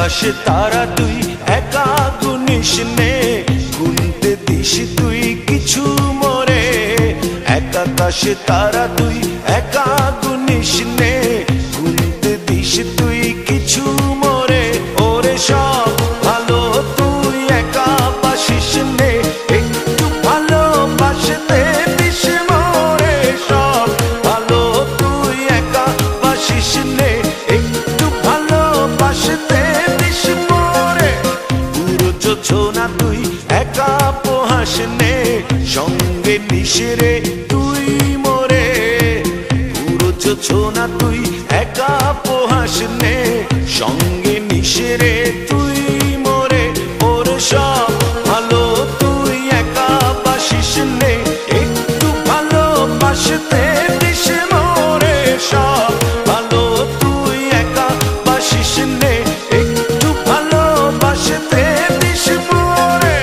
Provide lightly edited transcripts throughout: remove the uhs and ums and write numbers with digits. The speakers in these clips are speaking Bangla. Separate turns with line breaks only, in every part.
আকাশে তারা তুই একা গুনিস নে, গুনতে দিস তুই কিছু মোরে। এক আকাশে তারা তুই একা গুনিস নে, গুনতে দিস তুই কিছু মোরে। ওরে সব ভালো তুই একা বাসিস নে, একটু ভালোবাসতে দিস মোরে। সব ভালো তুই একা বাসিস নে, একটু ভালোবাসতে দিস মোরে। পুরো যোছনা তুই একা পোহাস নে, সঙ্গে নিস রে তুই মোরে। পুরো যোছনা তুই একা পোহাস নে, সঙ্গে নিস রে তুই মোরে। ওরে সব ভালো তুই একা বাসিস নে, একটু ভালোবাসতে দিস মোরে। সব ভালো তুই একা বাসিস নে, একটু ভালোবাসতে দিস মোরে।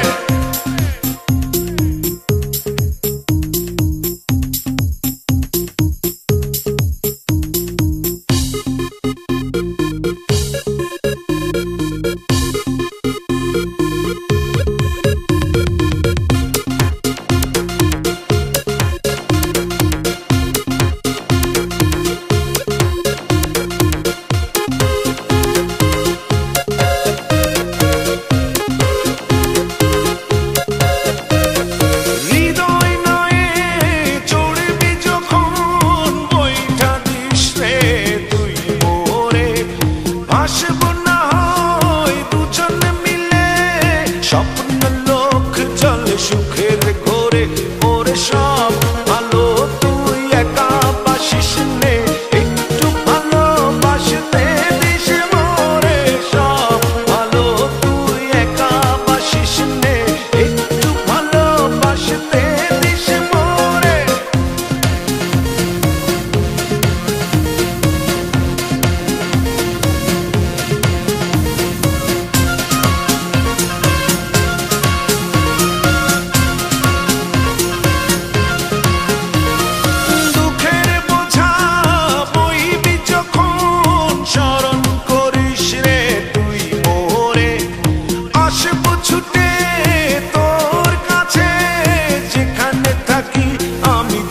স্বপ্ন লোক চলে সুখের ঘোরে। ওরে সব ভালো তুই একা বাসিস নে, একটু ভালোবাসতে দিস মোরে। সব ভালো তুই একা বাসিস নে, একটু ভালোবাসতে দিস মোরে।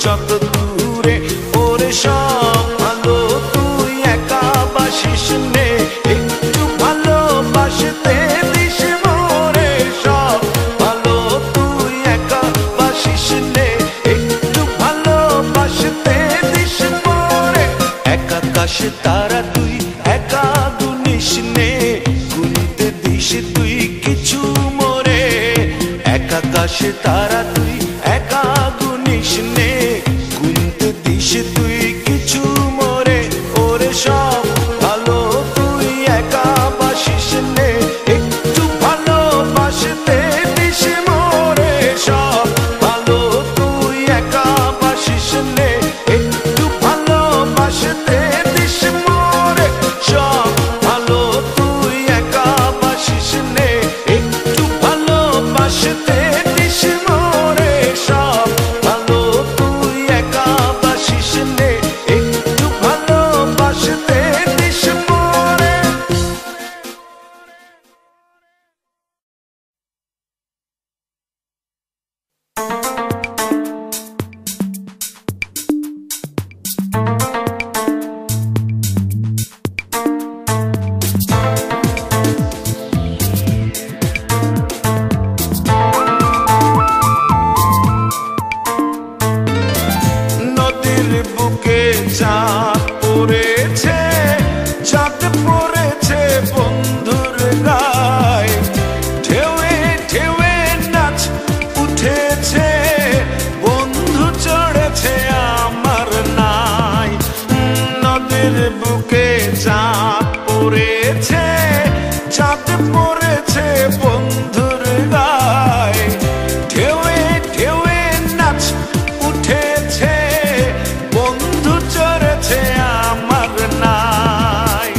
যত দূরে ওরে সব ভালো তুই একা বাসিস নে, একটু ভালোবাসতে দিস মোরে। সব ভালো তুই একা বাসিস নে, একটু ভালোবাসতে দিস মোরে। এক আকাশে তারা তুই একা গুনিস নে, গুনতে দিস তুই কিছু মোরে। এক আকাশে তারা তুই একা গুনিস নে, গুনতে দিস তুই কিছু মোরে। ওরে সব ভালো তুই একা বাসিস নে, একটু ভালোবাসতে দিস মোরে। সব ভালো তুই একা বাসিস নে, একটু ভালোবাসতে দিস মোরে। সব ভালো তুই একা বাসিস নে, একটু ভালোবাসতে দিস মোরে। সব ভালো তুই একা বাসিস নে, একটু ভালোবাসতে দিস মোরে। নদীর বুকে চাঁদ পড়েছে, চাঁদ পড়েছে বন্ধুর গায়ে। ঢেউয়ে ঢেউয়ে নাচ উঠেছে, বন্ধু চড়েছে আমার নাই। নদীর বুকে চাঁদ পড়েছে, চাঁদ পড়েছে বন্ধুর গায়ে। ঢেউয়ে ঢেউয়ে নাচ উঠেছে, বন্ধু চড়েছে আমার নাই।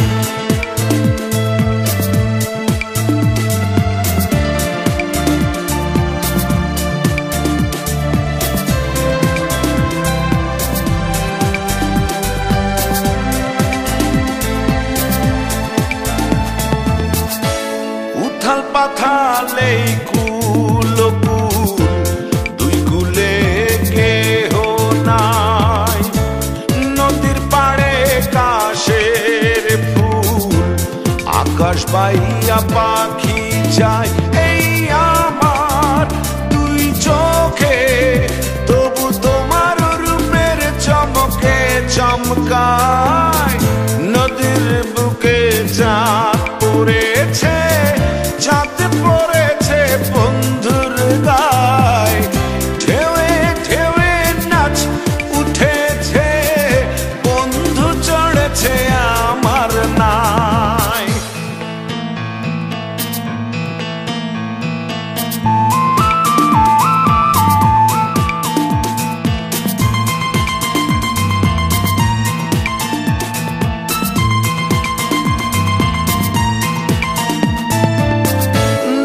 আকাশ বাইয়া পাখি যায় এই আমার দুই চোখে, তবু তোমার রূপের চমকে চমকায়। নদীর বুকে চাঁদ পড়েছে, চাঁদ পড়েছে বন্ধুর গায়। ঢেউে ঢেউে নাচ উঠেছে, বন্ধু চড়েছে আমার নায়।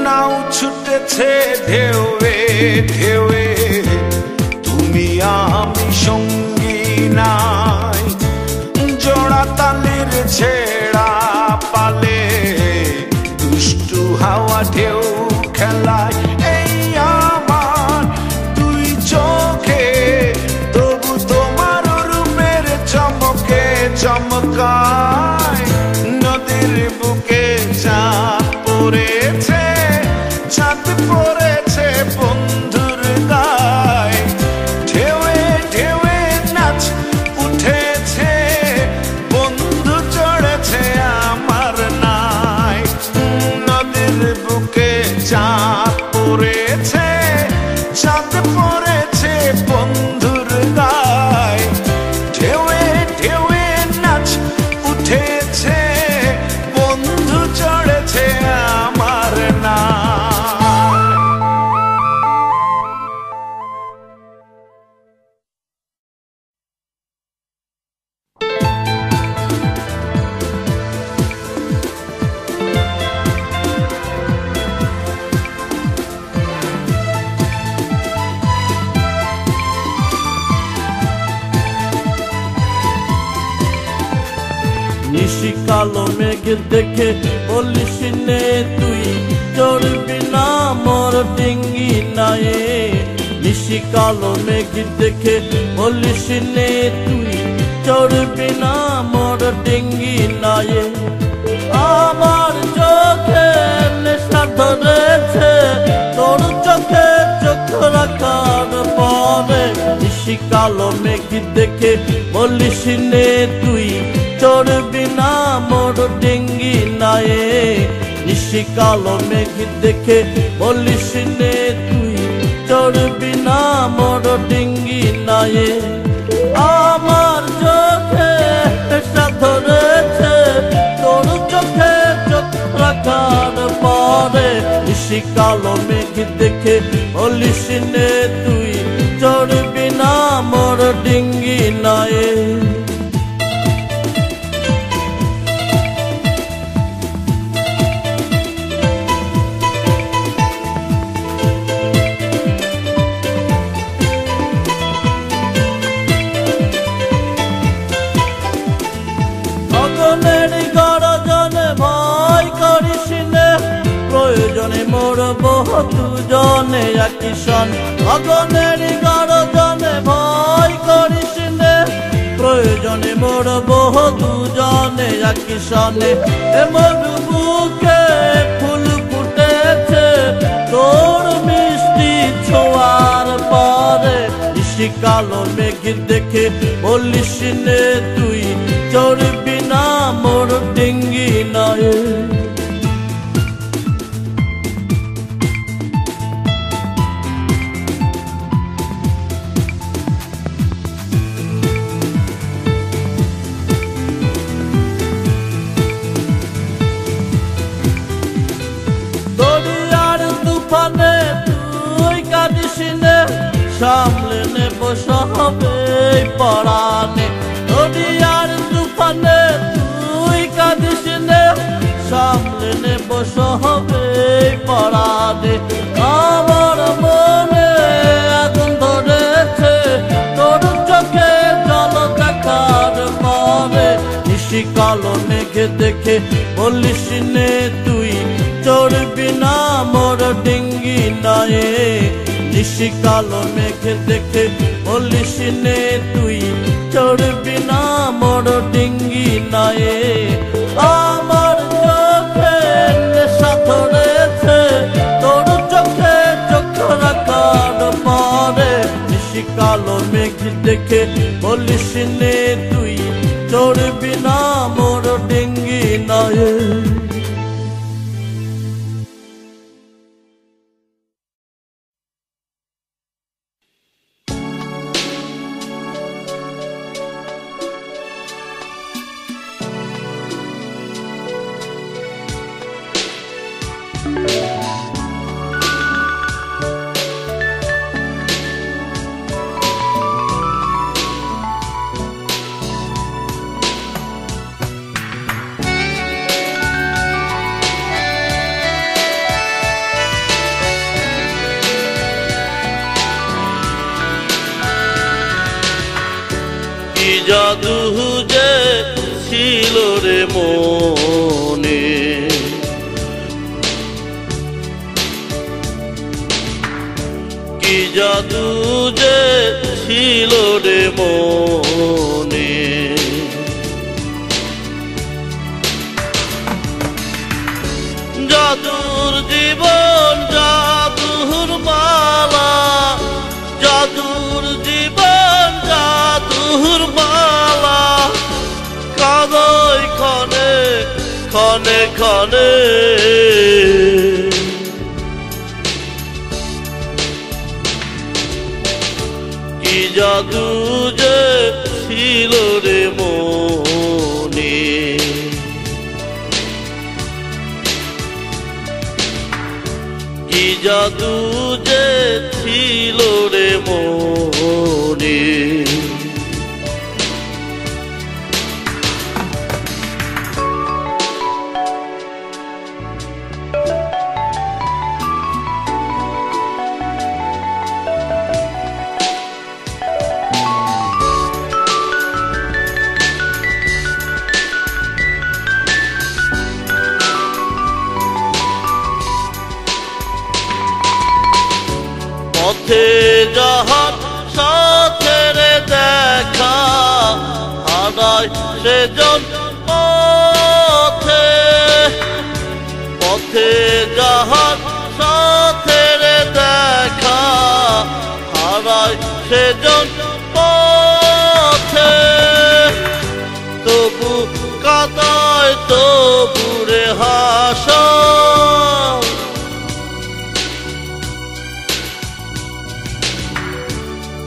নাও ছুটেছে ঢেউে ঢেউে, তুমি আমি সঙ্গী নাই। জোড়া তালের ছেড়া পালে, দুষ্টু হাওয়া ঢেউ খেলায় এই আমার দুই চোখে, তবু তোমার রূপের চমকে চমকায়। নদীর বুকে চাঁদ পড়েছে, চাঁদ পড়েছে বন্ধুর গায়। ঢেউে ঢেউে নাচ উঠেছে, বন্ধু চড়েছে আমার নায়। নদীর বুকে চাঁদ পড়েছে, চাঁদ পড়েছে বন্ধুর গায়। ঢেউে ঢেউে নাচ উঠেছে, বন্ধু চড়েছে আমার নায়।
নিশি কালো মেঘ দেখে বলিস নে তুই, চড়বি না মোর ডিঙ্গি নায়ে। নিশি কালো মেঘ দেখে বলিস নে তুই, চড়বি না মোর ডিঙ্গি নায়ে। আমার চোখে নেশা ধরেছে, তোর চোখে চোখ রাখার পরে। নিশি কালো মেঘ দেখে বলিস নে তুই, চড়বি না মোর ডিঙ্গি নায়ে। নিশি কালো মেঘ দেখে বলিস নে তুই, চড়বি না মোর ডিঙ্গি নায়ে। আমার চোখে নেশা ধরেছে, তোর চোখে চোখ রাখার পরে। নিশি কালো মেঘ দেখে বলিস নে তুই, চড়বি না মোর ডিঙ্গি নায়ে। গরজনে ভয় করিস নে, প্রয়োজনে মরব দুজনে একই সন। অগনের গরজনে ভয় করিস নে, প্রয়োজনে মরব দুজনে একই সনে। এমন বুকে ফুল ফুটেছে, তোর মিষ্টি ছোঁয়ার পরে। নিশি কালো মেঘ দেখে বলিস নে তুই, চড়বি না মোর ডিঙ্গি নায়ে। দরিয়ার তুফানে তুই কাঁদিস নে, সামলে নেব সবে পরানে। দরিয়ার তুফানে তুই কাঁদিস নে, সামলে নেব সবে পরানে। আমার মনে আগুন ধরেছে, তোর চোখে জল দেখার পরে। নিশি কালো মেঘ দেখে বলিস নে তুই, চড়বি না মোর ডিঙ্গি নায়ে। নিশি কালো মেঘ দেখে বলিস নে তুই, চড়বি না মোর ডিঙ্গি নায়ে। আমার চোখে দেখে বলিস নে তুই চড়বি না মোর ডিঙ্গি নয়।
জাদু যে ছিল রে মনে, কি জাদু যে ছিল রে মনে, জাদুর জীবন জাদুর মালা, জাদুর জীবন জাদুর মালা, কাঁদই ক্ষণে ক্ষণে ক্ষণে, কি জাদু যে ছিল রে মনে, কি জাদু যে ছিল রে মনে। পথে যাহার সাথে রে দেখা হারায় সেজন পথে, পথে যাহার সাথে রে দেখা হারায় সেজন পথে, তবু কাদায় তবু রে হাসা,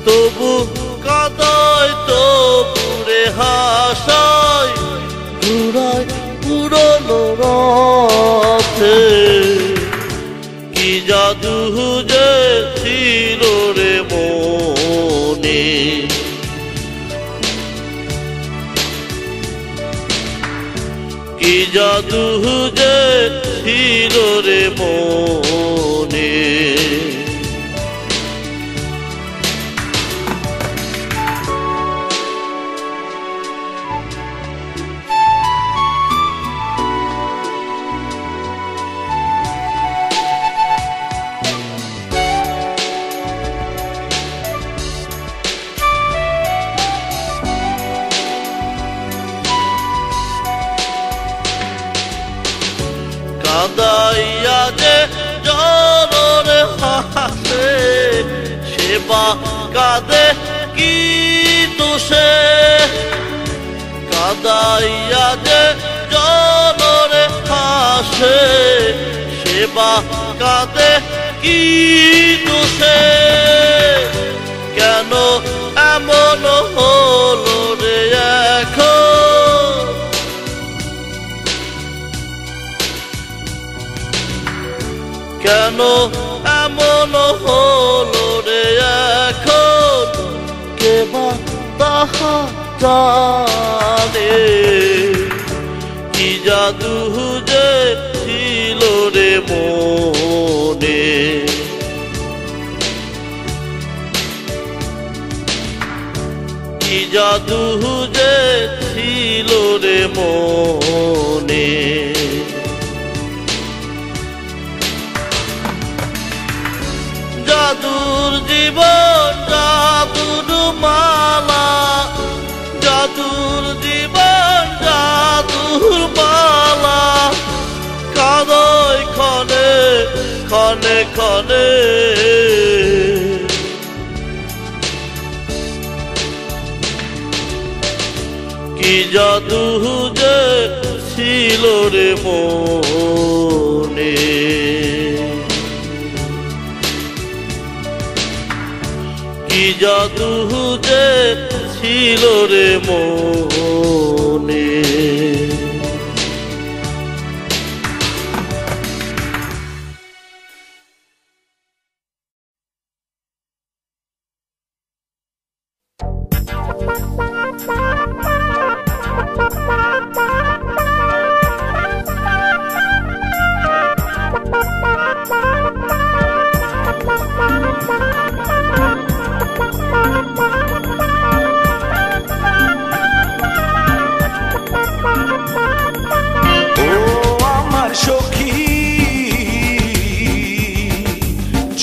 তবু কাদায় তবু রে হাসায়, ঘুরায় পুরনো রথে, কি জাদু যে ছিল রে মনে, কি জাদু যে ছিল রে মনে। কাদাইয়া যে জনরে হাসে, সেবা কাঁদে কি দোষে, কাদাইয়া যে জনরে হাসে, সেবা কাঁদে কি দোষে, কেন এমন হলো রে এখন, কেন এমন হলো রে এখন, কে বা তাহা জানে, কি জাদু যে ছিল রে মনে, কি জাদু যে ছিল রে মনে। জাদুর জীবন জাদুর মালা, জাদুর জীবন জাদুর মালা, কাঁদই ক্ষণে ক্ষণে ক্ষণে, জাদু যে ছিল রে মনে, কি জাদু যে ছিল রে মনে।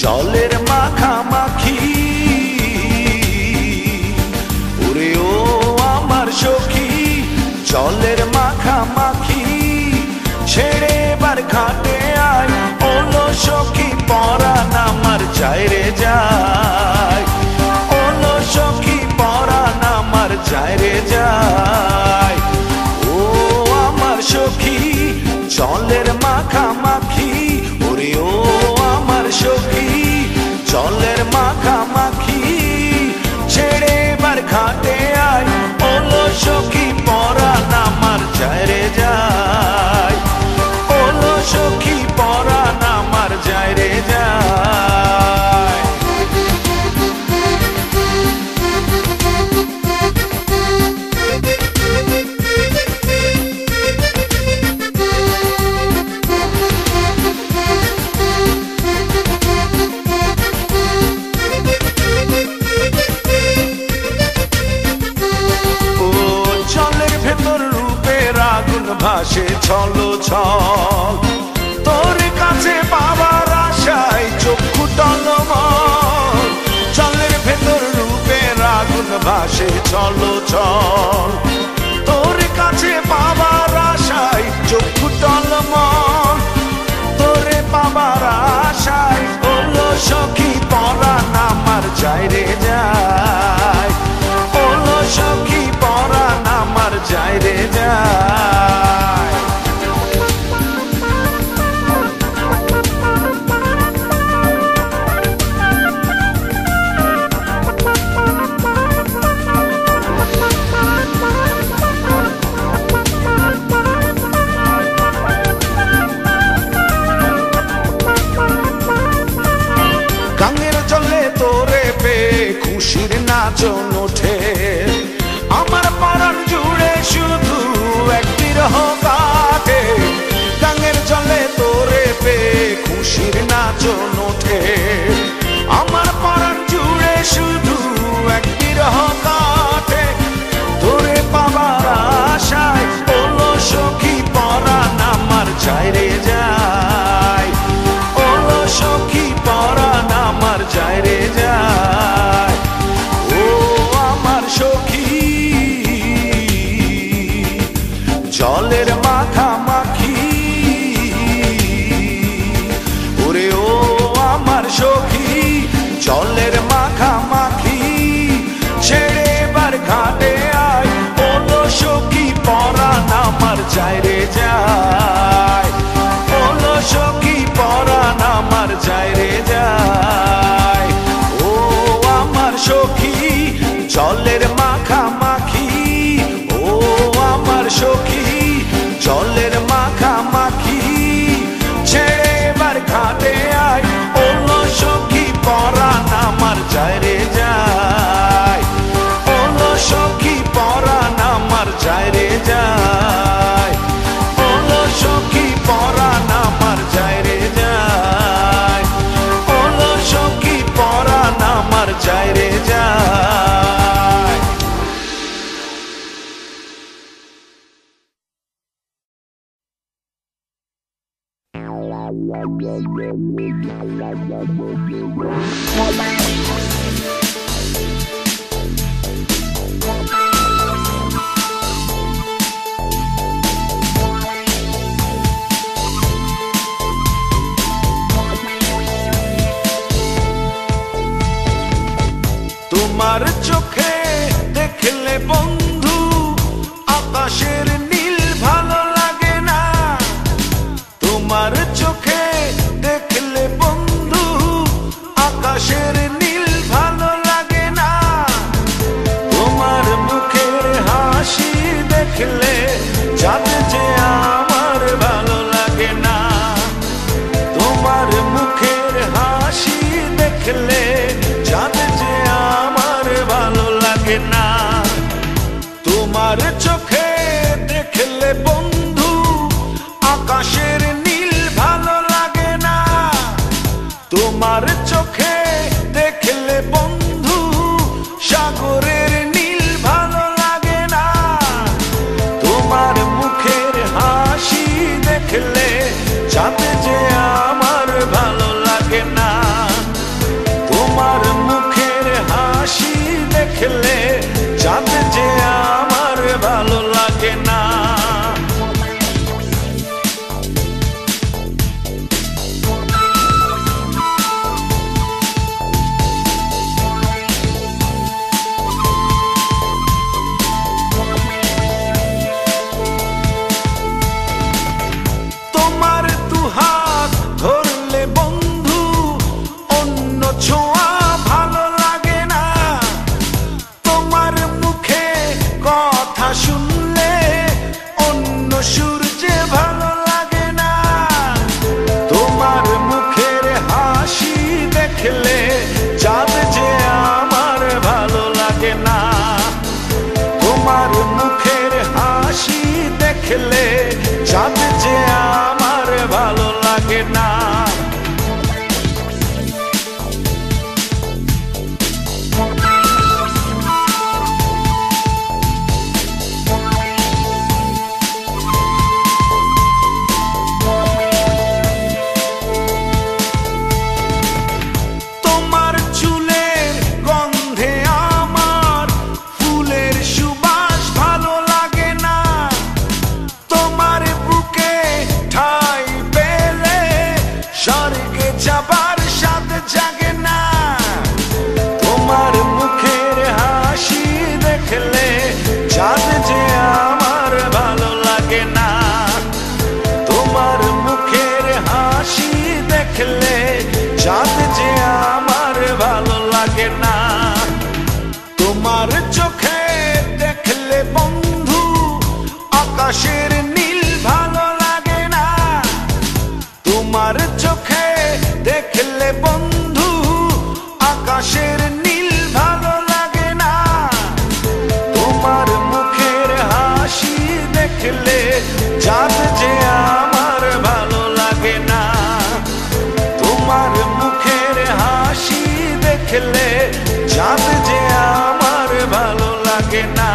জলের মাখামাখি ওরে ও আমার সখী, জলের মাখামাখি ছেড়ে বার ঘাটে আয়, ওলো সখী পরাণ আমার যায় রে যায়, ওলো সখী পরাণ আমার যায় রে যায়। ও আমার সখী জলের মাখামাখি ওরে ও আমার সখী, জলের মাখামাখি ছেড়ে বার ঘাটে আয়, ওলো সখী পরাণ আমার যায় রে যায়, ওলো সখী পরাণ আমার যায় রে যায়। ভাসে ছলো ছল তোর কাছে পাবার আশায় চক্ষু টলমল, জলের ভেতর রূপের আগুন ভাসে ছলো ছল তোর কাছে পাবার আশায় চক্ষু টলমল, তোরে পাবার আশায় ওলো সখী পরাণ আমার যায় রে যায়, ওলো সখী পরাণ আমার যায় রে যায়। গাঙের জলে তোরে পেয়ে খুশির নাচন ওঠে, আমার পরাণ জুড়ে শুধু এক বিরহ কাটে, গাঙের জলে তোরে পেয়ে খুশির নাচন ওঠে, আমার পরাণ জুড়ে শুধু এক বিরহ কাটে, তোরে পাবার আশায় ওলো সখী পরাণ আমার যায় রে যায়, ওলো সখী পরাণ আমার যায় রে যায়। ও আমার সখী জলের মাখামাখি ওরে ও আমার সখী, জলের মাখামাখি ছেড়ে বার ঘাটে আয়, ওলো সখী পরাণ আমার যায় রে যায়, ওলো সখী পরাণ আমার যায় রে যায়। ও আমার সখী জলের মাখামাখি, ও আমার সখী জলের মাখামাখি ছেড়ে বার ঘাটে আয়, ওলো সখী পরাণ আমার যায় রে যায়, ওলো সখী পরাণ আমার যায় রে যায়, ওলো সখী পরাণ আমার যায় রে যায়, ওলো সখী পরাণ আমার যায় রে যায়। তোমার চোখে দেখলে বন্ধু চাঁদ যে আমার ভালো লাগে না। তোমার মুখের হাসি দেখলে চাঁদ যে আমার ভালো লাগে না। তোমার চোখে দেখলে বন্ধু আকাশের নীল ভালো লাগে না। তোমার চোখে দেখলে বন্ধু সাগরের নীল ভালো লাগে না। তোমার মুখের হাসি দেখলে চাঁদ যে আমার ভালো লাগে না। তোমার মুখের হাসি দেখলে চাঁদ যে আমার ভালো লাগে না। তোমার দুহাত ধরলে বন্ধু অন্য ছোঁয়া ভালো লাগে না। তোমার মুখে কথা শুনলে অন্য সূর্যে ভালো লাগে না। তোমার মুখের হাসি দেখলে চাঁদ যে আমার ভালো লাগে না। তোমার মুখের হাসি দেখলে চাঁদ যে আমার ভালো লাগে না। তোমার চুলের গন্ধে আমার ফুলের সুবাস ভালো লাগে না। তোমার বুকে ঠাই পেলে স্বর্গে যাবার স্বাদ জাগে না। তোমার মুখের হাসি দেখলে চাঁদ যে আমার ভালো লাগে না। তোমার মুখের হাসি দেখলে চাঁদ যে আমার ভালো লাগে না। তোমার চোখে দেখলে বন্ধু আকাশের নীল ভালো লাগে না। তোমার চোখে দেখলে বন্ধু আকাশের নীল ভালো লাগে না। তোমার মুখের হাসি দেখলে চাঁদ যে আমার ভালো লাগে না। তোমার মুখের হাসি দেখলে চাঁদ যে আমার ভালো লাগে না।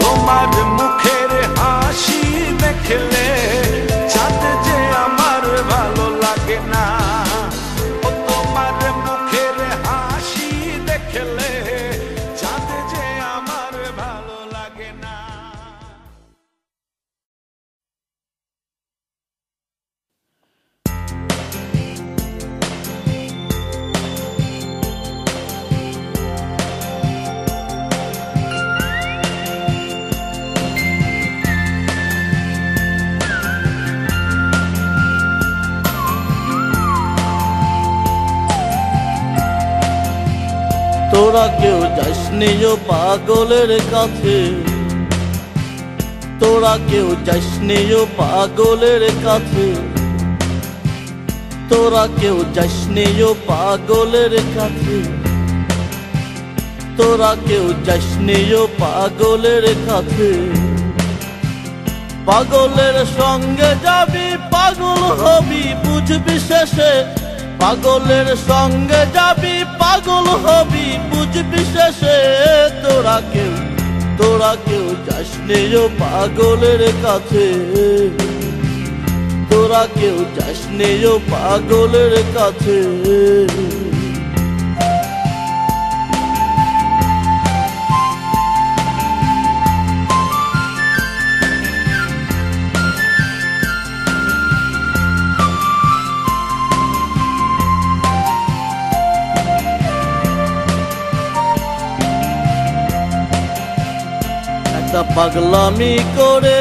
তোমার মুখের হাসি দেখলে চাঁদ যে আমার ভালো লাগে না। ও তোমার মুখের হাসি দেখলে চাঁদ যে আমার ভালো লাগে না।
তোরা কেউ যাসনি ও পাগলের কাছে। তোরা কেউ যাসনি ও পাগলের কাছে। তোরা কেউ যাসনি ও পাগলের কাছে। তোরা কেউ যাসনি ও পাগলের কাছে। পাগলের সঙ্গে যাবি পাগল হবি বুঝবি শেষে। পাগলের সঙ্গে যাবি পাগল হবি বুঝবি শেষে। তোরা কেউ যাসনি ও পাগলের কাছে। তোরা কেউ যাসনি ও পাগলের কাছে। পাগলামি করে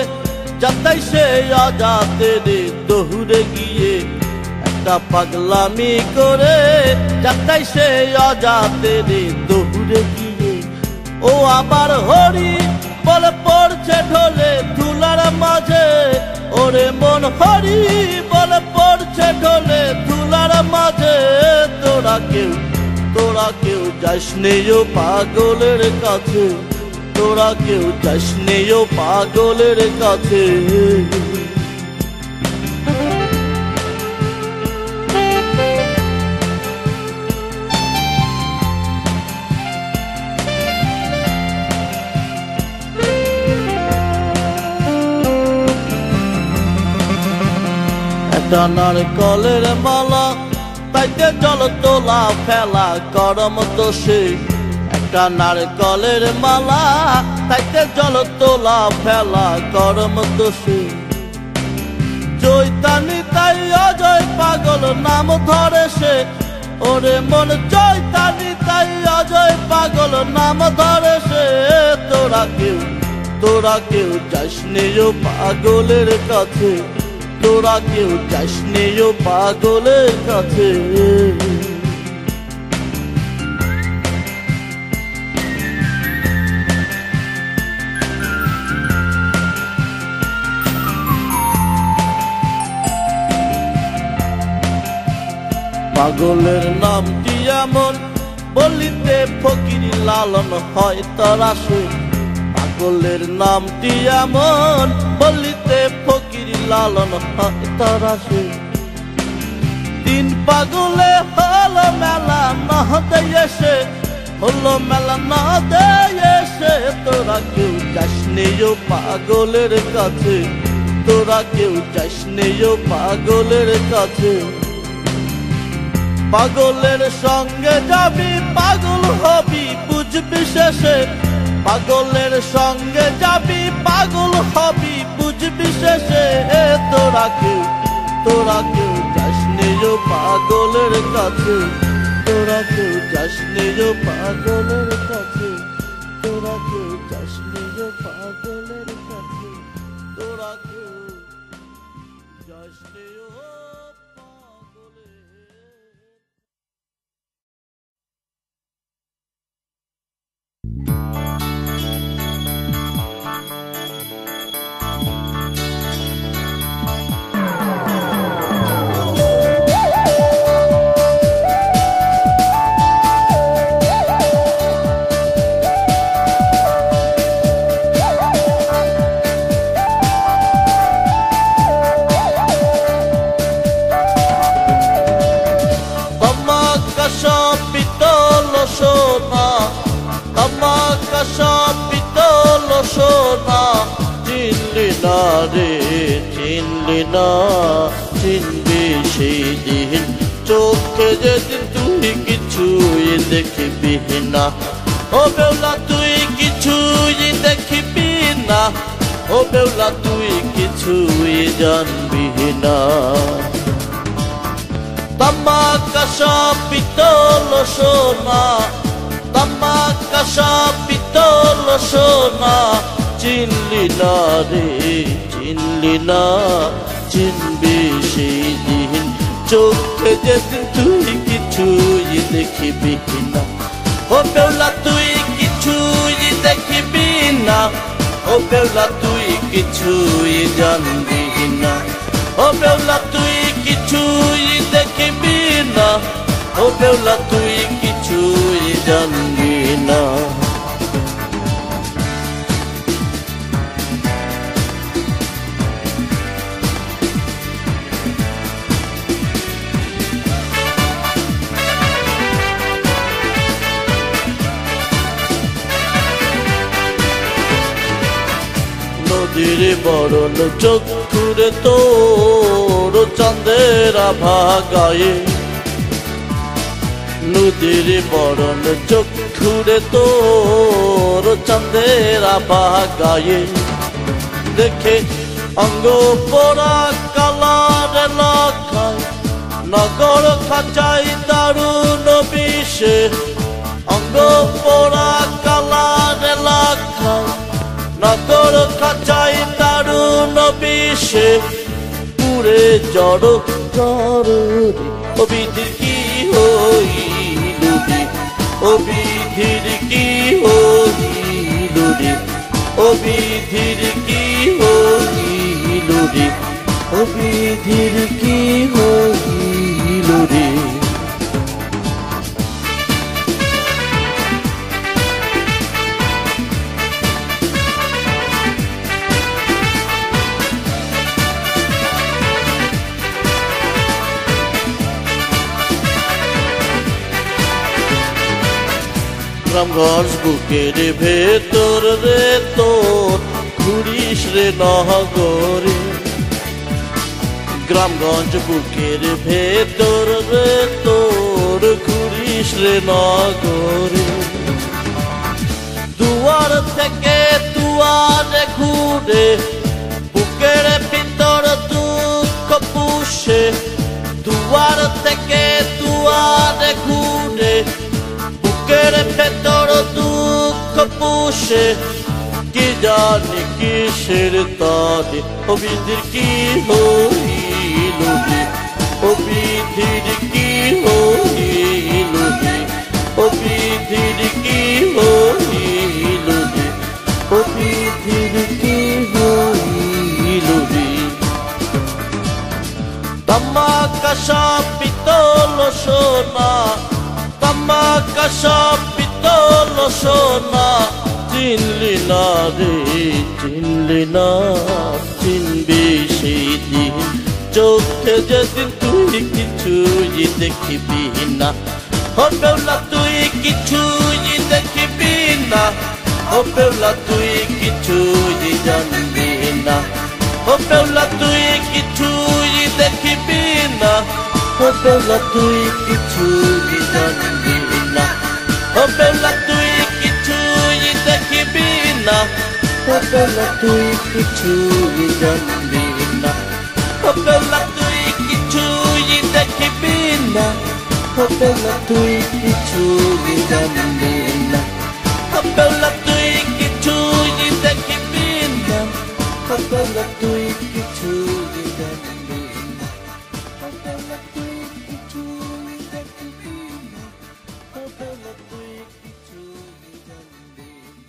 যাতাই সে আজাতে রে দৌড়ে গিয়ে। একটা পাগলামি করে যাতাই সে আজাতে রে দৌড়ে গিয়ে। ও আবার হরি বলে পড়ছে ঢোলে ধুলা মাঝে ওরে মন হরি বলে পড়ছে ঢলে ধুলার মাঝে তোরা কেউ যাস নেও পাগলের কাছে তোরা কেউ যাস নেও পাগলের কাছে একটা নারকলের মালা তাইতে জল তোলা ফেলা করম দোষে একটা নারকলের মালা তাইতে জল তোলা ফেলা করম দোষে চৈতানি তাই অজয় পাগল নাম ধরে সে ওরে মন চৈতানি তাই অজয় পাগল নাম ধরে সে তোরা কেউ যাস নেও পাগলের কাছে তোরা কেউ যাস নেও পাগলের কাছে পাগলের নামটি এমন বলিতে ফকির লালন হয় তারা সে পাগলের নামটি এমন বলিতে ফকির লালন হয় তারা সে তিন পাগলে হলো মেলা না দেশে হলো মেলা না দেশে তোরা কেউ যাস নেও পাগলের কাছে তোরা কেউ যাস নেও পাগলের কাছে পাগলের সঙ্গে যাবি পাগল হবি বুঝবি শেষে পাগলের সঙ্গে যাবি পাগল হবি বুঝবি শেষে তোরা কেউ যাস নেও পাগলের কাছে তোরা কেউ যাস নেও পাগলের কাছে তোরা কেউ যাস নেও পাগলের কাছে তোরা কেউ যাস নেও চিনলি না চিনবি সেই দিন চোখে যেদিন তুই কিছুই দেখবি না ও বেউলা তুই কিছুই দেখবি না ও বেউলা তুই কিছুই জানবি না তামাকা সব পিতল সোনা তামাকা সব পিতল সোনা চিনলি না রে চিনলি না চিনবি সেই দিন চোখে যেদিন তুই কিছুই দেখবি না ও বেউলা তুই কিছুই দেখবি না ও বেউলা তুই কিছুই জানবি না ও বেউলা তুই কিছুই দেখবি না ও বেউলা তুই কিছুই জানবি না নদীর বরণ চক্ষুরে তোর চাঁদের আভা গায়ে নদীর বরণ চক্ষুরে তোর চাঁদের আভা গায়ে দেখে অঙ্গ পোড়া কালার লাখায় নগর খাঁচাই দারুণ বিষে অঙ্গ পোড়া কালার লাখায় নগর খাঁচাই দারুণ বিষে পুরে জড় অবিধির কি হইল রে অবিধির কি হইল রে অবিধির কি হইল
রে, ও বিধির কি হইল রে। গ্রামগঞ্জ বুকের ভেতর রে তোর ঘুরিস রে নগরে, গ্রামগঞ্জ বুকের ভেতর রে তোর ঘুরিস রে নগরে। দুয়ার থেকে দুয়ারে ঘুরে বুকের ভিতর দুঃখ পুষে, দুয়ার থেকে দুয়ারে ঘুরে বুকের ভেতর দুঃখ পুষে। কি জানি কিসের তারে, ও বিধির কি হইল রে, ও বিধির কি হইল রে, ও বিধির কি হইল রে, ও বিধির কি হইল রে। তামাকা সব পিতল সোনা, তামাকা সব পিতল সোনা, চিনলি না রে চিনলি না, চিনবি সেই দিন চোখে যেদিন তুই কিছুই দেখবি না। ও বেউলা তুই কিছুই দেখবি না, ও বেউলা তুই কিছুই জানবি না, ও বেউলা তুই কিছুই দেখবি না, ও বেউলা তুই কিছুই জানবি না, ও বেউলা তুই কিছুই দেখবি না, ও বেউলা তুই কিছুই জানবি না, ও বেউলা তুই কিছুই দেখবি না, ও বেউলা তুই কিছুই জানবি না, ও বেউলা তুই কিছুই দেখবি না, ও বেউলা তুই কিছুই জানবি না, ও বেউলা তুই কিছুই দেখবি না, ও বেউলা তুই কিছুই জানবি না।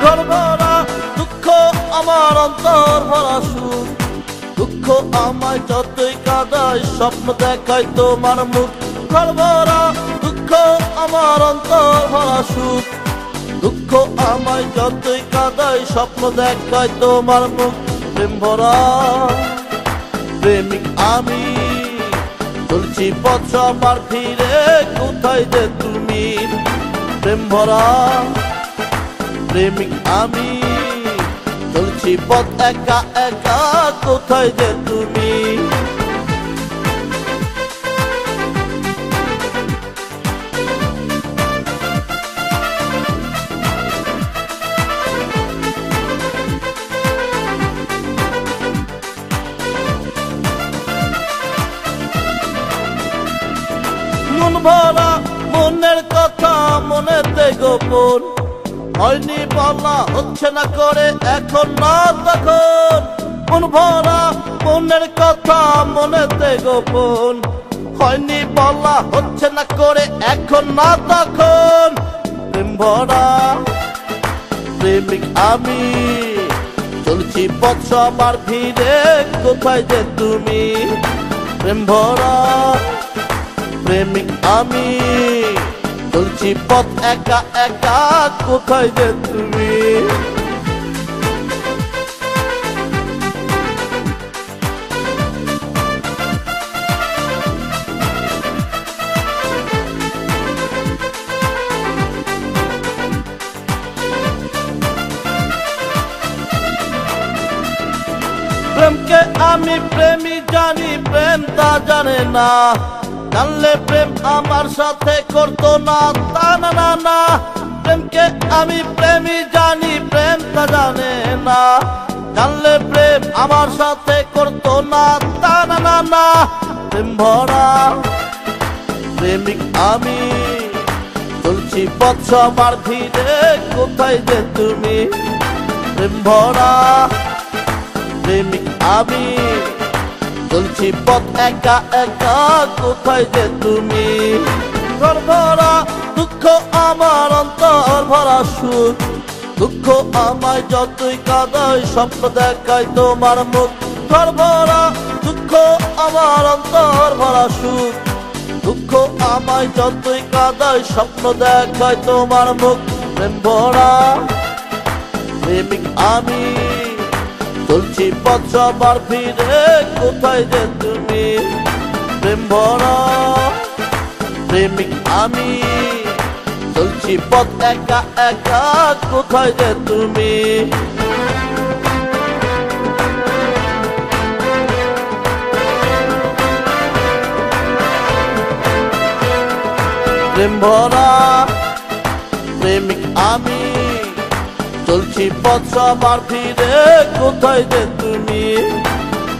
ঘর ভরা দুঃখ আমার অন্তর ভরা সুখ, দুঃখ আমায় যতই কাঁদায় স্বপ্ন দেখায় তোমার মুখ। ঘর ভরা দুঃখ আমার অন্তর ভরা সুখ, দুঃখ আমায় যতই কাঁদায় স্বপ্ন দেখায় তোমার মুখ। প্রেম ভরা প্রেমিক আমি, চলছি পথ আমার ফিরে, কোথায় যে তুমি। প্রেম ভরা প্রেমিক আমি, চলছি পথ একা একা, কোথায় যে তুমি। মন ভরা মনের কথা মনেতে গোপন, হয়নি বলা হচ্ছে না করে এখন না তখন। মন ভরা মনের কথা মনেতে গোপন, হয়নি বলা হচ্ছে না করে এখন না তখন। প্রেম ভরা প্রেমিক আমি, চলছি পথ সবার ভিড়ে, কোথায় যে তুমি। প্রেম ভরা প্রেমিক আমি, চলছি পথ একা একা, কোথায় যে তুমি। প্রেমকে আমি প্রেমী জানি, প্রেম তা জানে না, জানলে প্রেম আমার সাথে করতো না, তা না না না। প্রেমকে আমি প্রেমী জানি, প্রেম তা জানে না, জানলে প্রেম আমার সাথে করতো না, তা না না না। প্রেম ভরা প্রেমিক আমি, চলছি পথ সবার ভিড়ে, কোথায় যে তুমি? প্রেম ভরা প্রেমিক আমি, চলছি পথ একা একা, কোথায় যে তুমি? ঘর ভরা দুঃখ আমার, অন্তর ভরা সুখ, দুঃখ আমায় যতই কাঁদায়, স্বপ্ন দেখায় তোমার মুখ। ঘর ভরা দুঃখ আমার, অন্তর ভরা সুখ, দুঃখ আমায় যতই কাঁদায়, স্বপ্ন দেখায় তোমার মুখ। প্রেম ভরা প্রেমিক আমি, চলছি পথ সবার ভিড়ে, কোথায় যে তুমি? প্রেম ভরা প্রেমিক আমি, চলছি পথ একা একা, কোথায় যে তুমি? প্রেম ভরা প্রেমিক আমি, চলছি পথ সবার ভিড়ে, কোথায় যে তুমি?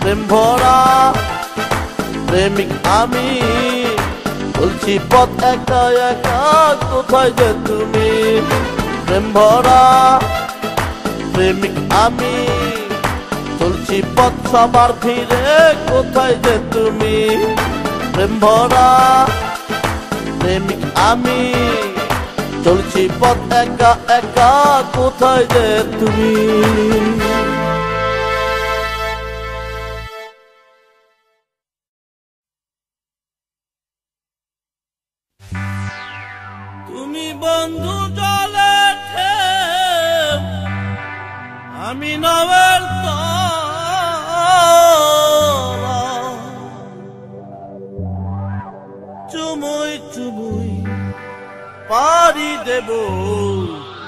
প্রেম ভরা প্রেমিক আমি, চলছি পথ একা একা, কোথায় যে তুমি? প্রেম ভরা প্রেমিক আমি, চলছি পথ সবার ভিড়ে, কোথায় যে তুমি? প্রেম ভরা প্রেমিক আমি, চলছি পথ একা একা, কোথায় যে তুমি?
তুমি বন্ধু জলের ঢেউ, আমি নামের তলা, চুমুই চুমুই পারি দেব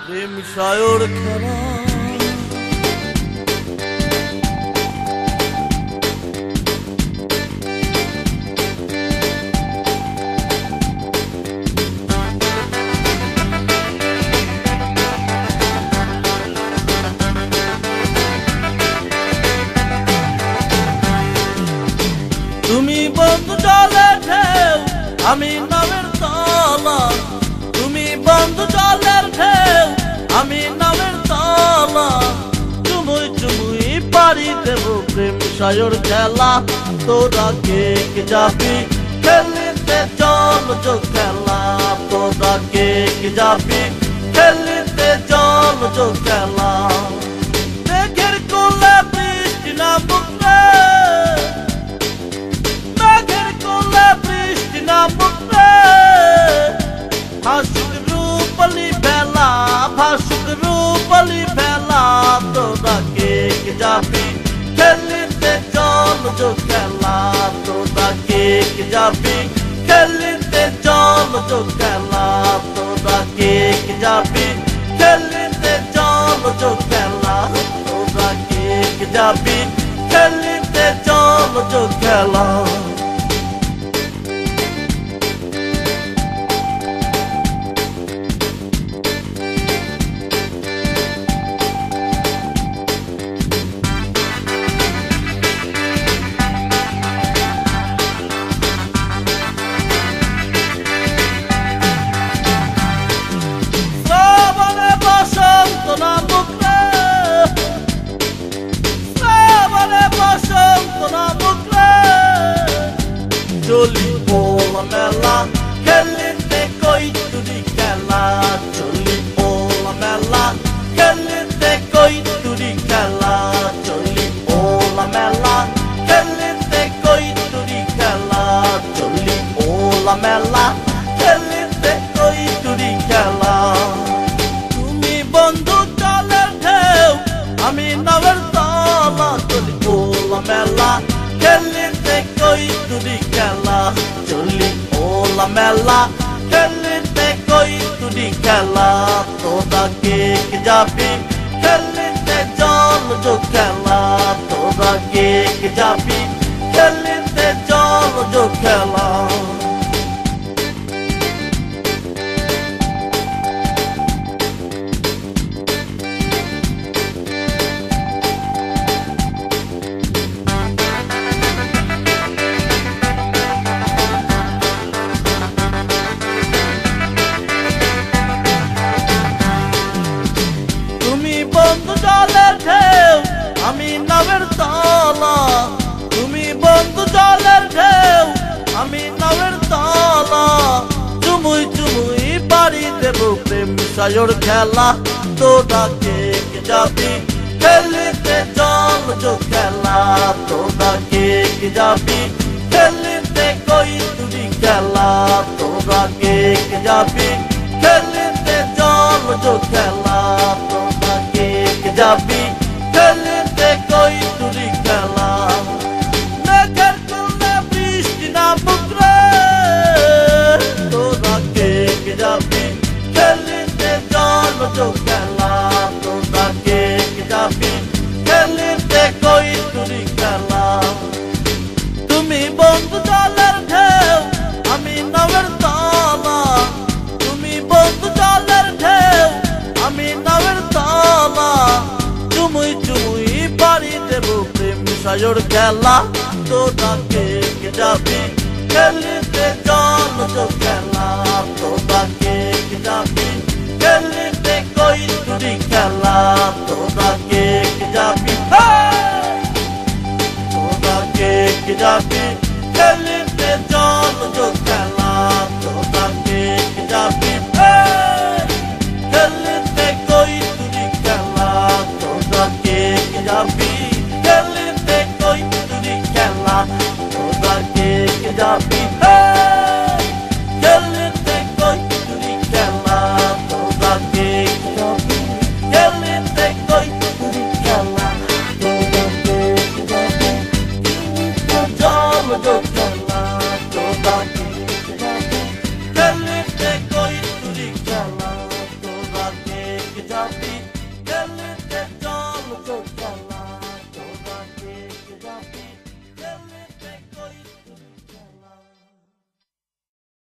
প্রেম সায়র খেলা। তুমি বন্ধু জলের ঢেউ, আমি নামের তলা, তুমি বন্ধু জলের ঢেউ, আমি নামের তলা, চুমুই চুমুই পারি দেব প্রেম সায়র খেলা। তোরা কে কে যাবি খেলিতে, চল যোগ খেলা, তোরা কে কে যাবি খেলিতে, চল যোগ খেলা। মেঘের কোলে বৃষ্টি নামুক রে, মেঘের কোলে বৃষ্টি নামুক রে, ভাসুক রূপলি ভেলা, ভাসুক রূপলি ভেলা। তোরা কে কে যাবি খেলিতে, চল যোগ খেলা, তোরা কে কে যাবি খেলিতে, চল যোগ খেলা, তোরা কে কে যাবি খেলিতে, চল যোগ খেলা, তোরা কে কে যাবি খেলিতে, চল যোগ খেলা। শ্রাবণে বসন্ত নামুক রে, শ্রাবণে বসন্ত নামুক রে, চলি পোলা মেলা খেলিতে, কই তুরি খেলা, চলি পোলা মেলা খেলিতে, কই তুরি খেলা, চলি পোলা মেলা খেলিতে, কই তুরি খেলা, চলি পোলা মেলা খেলিতে, কই তুরি খেলা। তুমি বন্ধু জলের ঢেউ, আমি নামের তলা, চলি পোলা মেলা খেলিতে, কই তুরি খেলা, চলি পোলা মেলা খেলিতে, কই তুরি খেলা। তোরা কে কে যাবি খেলিতে, চল যোগ খেলা, তোরা কে কে যাবি খেলিতে, চল যোগ খেলা।
প্রেম সায়র খেলা তোরা কে যাবি খেলতে চল যো খেলা তোরা কে যাবি খেলতে কই তুরি খেলা তোরা কে যাবি খেলতে চল যো খেলা তোরা কে যাবি খেলতে কই তুরি খেলা মেঘের কোলে বৃষ্টি নামুক রে তোরা কে যাবি খেলতে চল যো খেলা তোরা কে যাবি খেলতে কই তুরি খেলা তুমি বন্ধু জলের ঢেউ আমি নামের তালা তুমি বন্ধু জলের ঢেউ আমি নামের তালা চুমুই চুমুই পাড়ি দেব প্রেম সায়র খেলা তোরা কে যাবি খেলতে চল যো খেলা তোরা কে যাবি খেলতে কই তুরি খেলা তোরা কে যাবি তোরা কে যাবি খেলতে চল যো খেলা তোরা কে যাবি খেলতে কই তুরি খেলা তোরা কে যাবি খেলতে কই তুরি খেলা তোরা কে যাবি খেলতে কই তুরি খেলা তোরা কে যাবি খেলতে কই তুরি খেলা তোরা কে যাবি চল যো